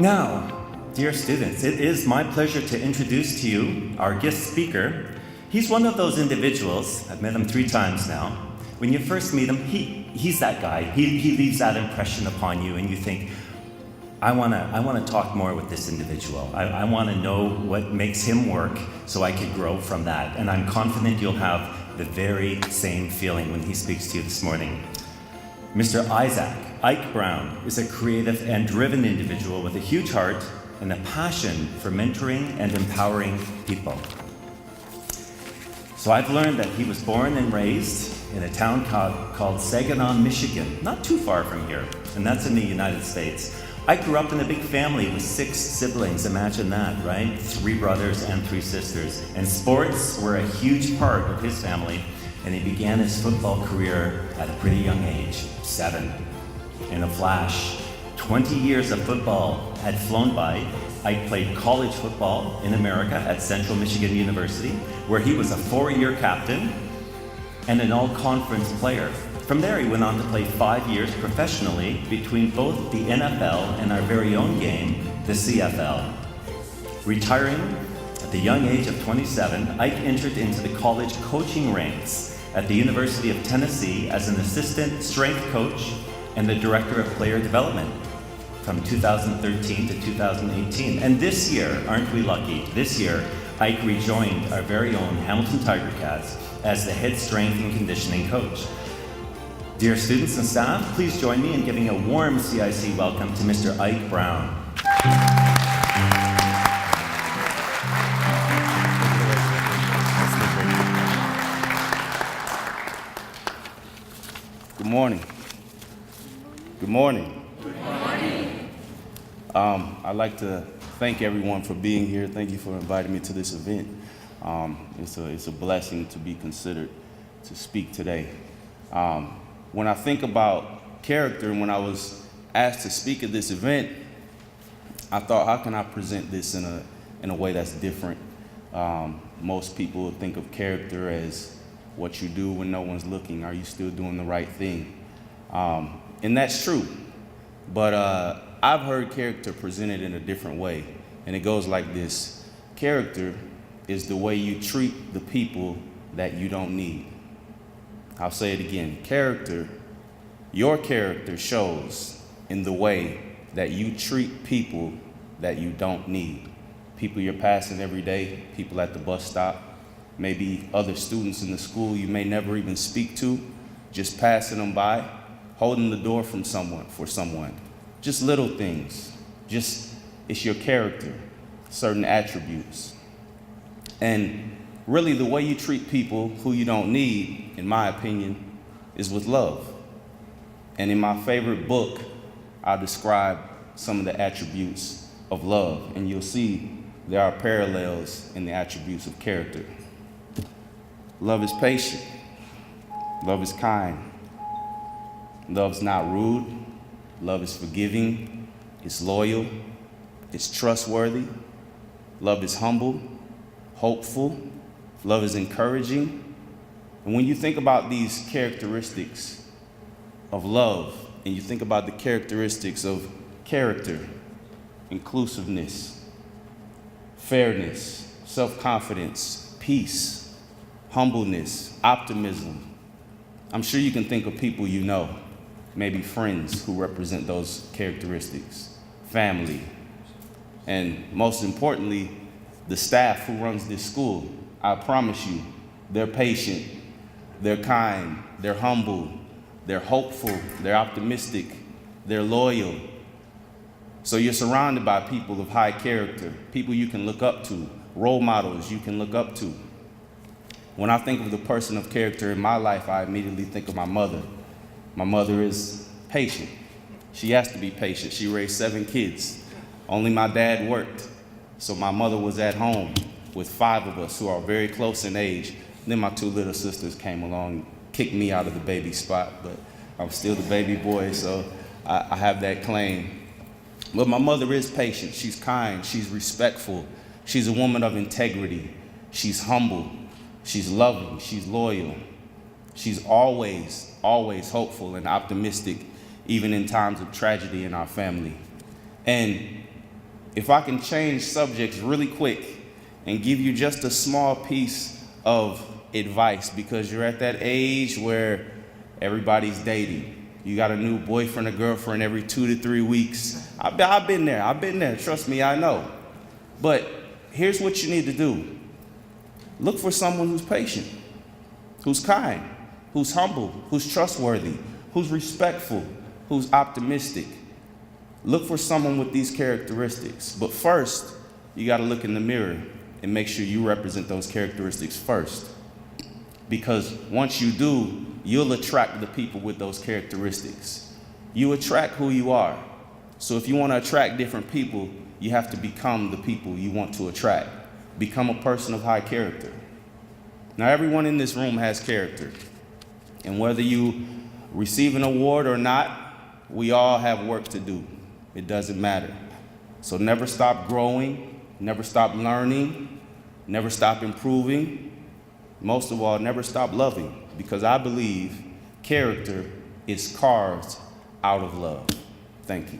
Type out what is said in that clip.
Now, dear students, it is my pleasure to introduce to you our guest speaker. He's one of those individuals, I've met him 3 times now. When you first meet him, he's that guy. He leaves that impression upon you and you think, I wanna talk more with this individual. I wanna know what makes him work so I could grow from that. And I'm confident you'll have the very same feeling when he speaks to you this morning. Mr. Ike Brown is a creative and driven individual with a huge heart and a passion for mentoring and empowering people. So I've learned that he was born and raised in a town called Saginaw, Michigan, not too far from here, and that's in the United States. I grew up in a big family with 6 siblings, imagine that, right? 3 brothers and 3 sisters. And sports were a huge part of his family, and he began his football career at a pretty young age, 7. In a flash, 20 years of football had flown by. Ike played college football in America at Central Michigan University, where he was a 4-year captain and an all-conference player. From there, he went on to play 5 years professionally between both the NFL and our very own game, the CFL. Retiring at the young age of 27, Ike entered into the college coaching ranks at the University of Tennessee as an assistant strength coach and the director of player development from 2013 to 2018. And this year, aren't we lucky? This year, Ike rejoined our very own Hamilton Tiger Cats as the head strength and conditioning coach. Dear students and staff, please join me in giving a warm CIC welcome to Mr. Ike Brown. Good morning. Good morning. Good morning. I'd like to thank everyone for being here. Thank you for inviting me to this event. It's a blessing to be considered to speak today. When I think about character and when I was asked to speak at this event, I thought, how can I present this in a way that's different? Most people think of character as what you do when no one's looking. Are you still doing the right thing? And that's true. But I've heard character presented in a different way. And it goes like this. Character is the way you treat the people that you don't need. I'll say it again. Your character shows in the way that you treat people that you don't need. People you're passing every day, people at the bus stop, maybe other students in the school you may never even speak to, just passing them by, holding the door for someone. Just little things. It's your character, certain attributes. And really the way you treat people who you don't need, in my opinion, is with love. And in my favorite book, I'll describe some of the attributes of love. And you'll see there are parallels in the attributes of character. Love is patient. Love is kind. Love's not rude. Love is forgiving. It's loyal. It's trustworthy. Love is humble, hopeful. Love is encouraging. And when you think about these characteristics of love, and you think about the characteristics of character, inclusiveness, fairness, self-confidence, peace, humbleness, optimism, I'm sure you can think of people you know, maybe friends who represent those characteristics, family, and most importantly, the staff who runs this school. I promise you, they're patient, they're kind, they're humble, they're hopeful, they're optimistic, they're loyal. So you're surrounded by people of high character, people you can look up to, role models you can look up to. When I think of the person of character in my life, I immediately think of my mother. My mother is patient. She has to be patient. She raised 7 kids. Only my dad worked. So my mother was at home with 5 of us who are very close in age. Then my 2 little sisters came along, kicked me out of the baby spot, but I'm still the baby boy, so I have that claim. But my mother is patient. She's kind. She's respectful. She's a woman of integrity. She's humble. She's loving. She's loyal. She's always hopeful and optimistic, even in times of tragedy in our family. And if I can change subjects really quick and give you just a small piece of advice, because you're at that age where everybody's dating. You got a new boyfriend or girlfriend every 2 to 3 weeks. I've been there. Trust me, I know. But here's what you need to do. Look for someone who's patient, who's kind, who's humble, who's trustworthy, who's respectful, who's optimistic. Look for someone with these characteristics. But first, you got to look in the mirror and make sure you represent those characteristics first. Because once you do, you'll attract the people with those characteristics. You attract who you are. So if you want to attract different people, you have to become the people you want to attract. Become a person of high character. Now, everyone in this room has character. And whether you receive an award or not, we all have work to do. It doesn't matter. So never stop growing, never stop learning, never stop improving. Most of all, never stop loving, because I believe character is carved out of love. Thank you.